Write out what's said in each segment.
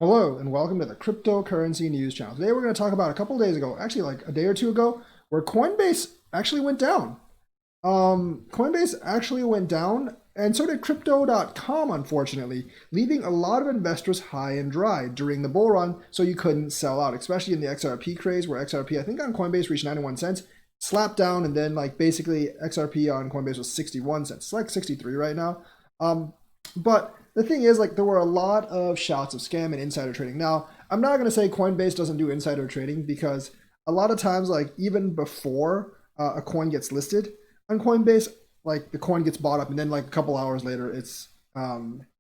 Hello and welcome to the cryptocurrency news channel. Today we're going to talk about a couple days ago, actually like a day or two ago, where Coinbase actually went down. Coinbase actually went down, and so did crypto.com, unfortunately, leaving a lot of investors high and dry during the bull run, so you couldn't sell out, especially in the XRP craze, where XRP, I think on Coinbase reached 91 cents, slapped down, and then like basically XRP on Coinbase was 61 cents. It's like 63 right now. But the thing is, like, there were a lot of shots of scam and insider trading. Now, I'm not going to say Coinbase doesn't do insider trading because a lot of times, like, even before a coin gets listed on Coinbase, like, the coin gets bought up and then, like, a couple hours later, it's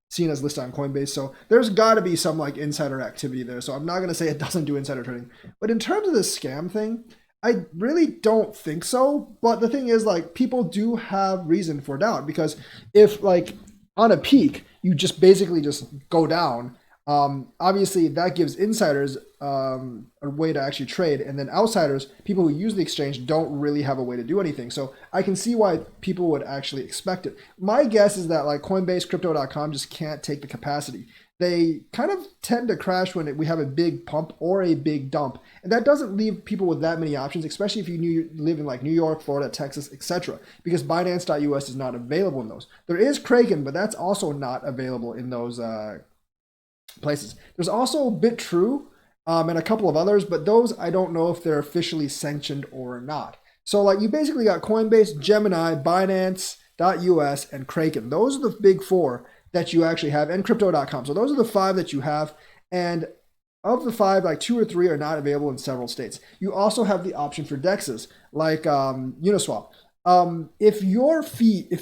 seen as listed on Coinbase. So there's got to be some, like, insider activity there. So I'm not going to say it doesn't do insider trading. But in terms of this scam thing, I really don't think so. But the thing is, like, people do have reason for doubt because if, like, on a peak, you just basically just go down. Obviously, that gives insiders a way to actually trade, and then outsiders, people who use the exchange, don't really have a way to do anything. So I can see why people would actually expect it. My guess is that like Coinbase, Crypto.com just can't take the capacity. They kind of tend to crash when we have a big pump or a big dump, and that doesn't leave people with that many options, especially if you live in like New York, Florida, Texas, etc. Because Binance.us is not available in those. There is Kraken, but that's also not available in those places. There's also BitTrue and a couple of others, but those I don't know if they're officially sanctioned or not. So like you basically got Coinbase, Gemini, Binance.us, and Kraken. Those are the big four that you actually have, and Crypto.com. So those are the five that you have, and of the five, like two or three are not available in several states. You also have the option for DEXs like Uniswap. If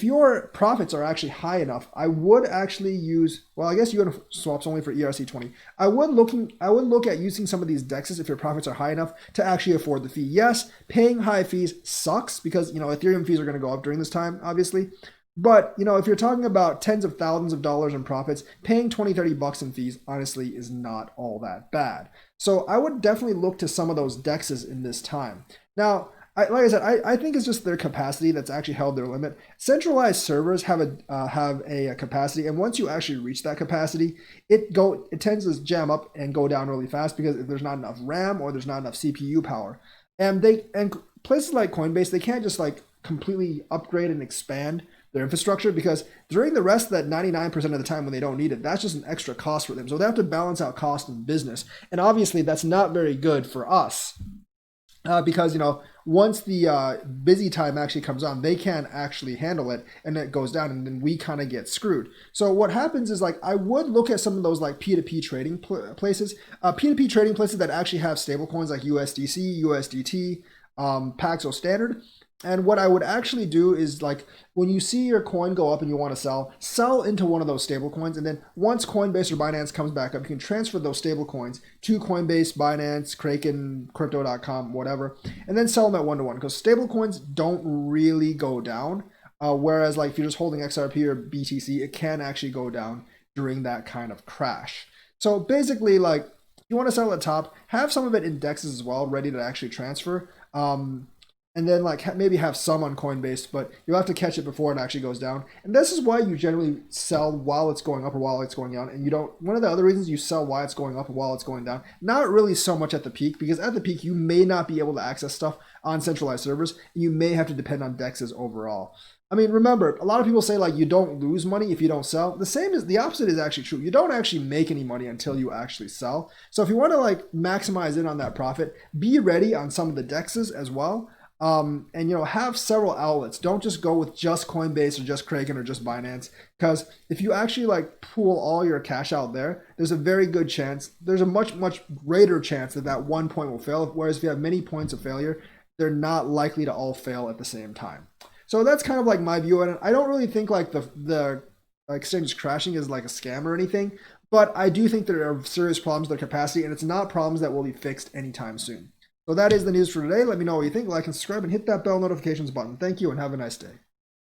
your profits are actually high enough, I would actually use. Well, I guess Uniswap's only for ERC20. I would look at using some of these DEXs if your profits are high enough to actually afford the fee. Yes, paying high fees sucks because Ethereum fees are going to go up during this time, obviously. But if you're talking about tens of thousands of dollars in profits, paying 20, 30 bucks in fees honestly is not all that bad. So I would definitely look to some of those DEXs in this time. Now, like I said, I think it's just their capacity that's actually held their limit. Centralized servers have a capacity, and once you actually reach that capacity, it tends to jam up and go down really fast because if there's not enough RAM or there's not enough CPU power. And places like Coinbase, they can't just like completely upgrade and expand their infrastructure because during the rest of that 99% of the time when they don't need it, that's just an extra cost for them. So they have to balance out cost and business. And obviously that's not very good for us because once the busy time actually comes on, they can't actually handle it and it goes down and then we kind of get screwed. So what happens is like I would look at some of those like P2P trading places, P2P trading places that actually have stable coins like USDC, USDT, Paxos Standard. And what I would actually do is like when you see your coin go up and you want to sell into one of those stable coins. And then once Coinbase or Binance comes back up, you can transfer those stable coins to Coinbase, Binance, Kraken, Crypto.com, whatever, and then sell them at 1-to-1 because stable coins don't really go down. Whereas like if you're just holding XRP or BTC, it can actually go down during that kind of crash. So basically like if you want to sell at the top, have some of it in DEXs as well, ready to actually transfer. And then like maybe have some on Coinbase, but you'll have to catch it before it actually goes down. And this is why you generally sell while it's going up or while it's going down. And you don't, one of the other reasons you sell while it's going up or while it's going down, not really so much at the peak, because at the peak you may not be able to access stuff on centralized servers. And you may have to depend on DEXs overall. I mean, remember, a lot of people say like you don't lose money if you don't sell. The opposite is actually true. You don't actually make any money until you actually sell. So if you want to like maximize in on that profit, be ready on some of the DEXs as well. And have several outlets. Don't just go with just Coinbase or just Kraken or just Binance, because if you actually like pool all your cash out there, there's a very good chance, there's a much greater chance that one point will fail. Whereas if you have many points of failure, they're not likely to all fail at the same time. So that's kind of like my view on it. I don't really think like the exchange crashing is like a scam or anything, but I do think there are serious problems with their capacity, and it's not problems that will be fixed anytime soon. So that is the news for today. Let me know what you think. Like and subscribe and hit that bell notifications button. Thank you and have a nice day.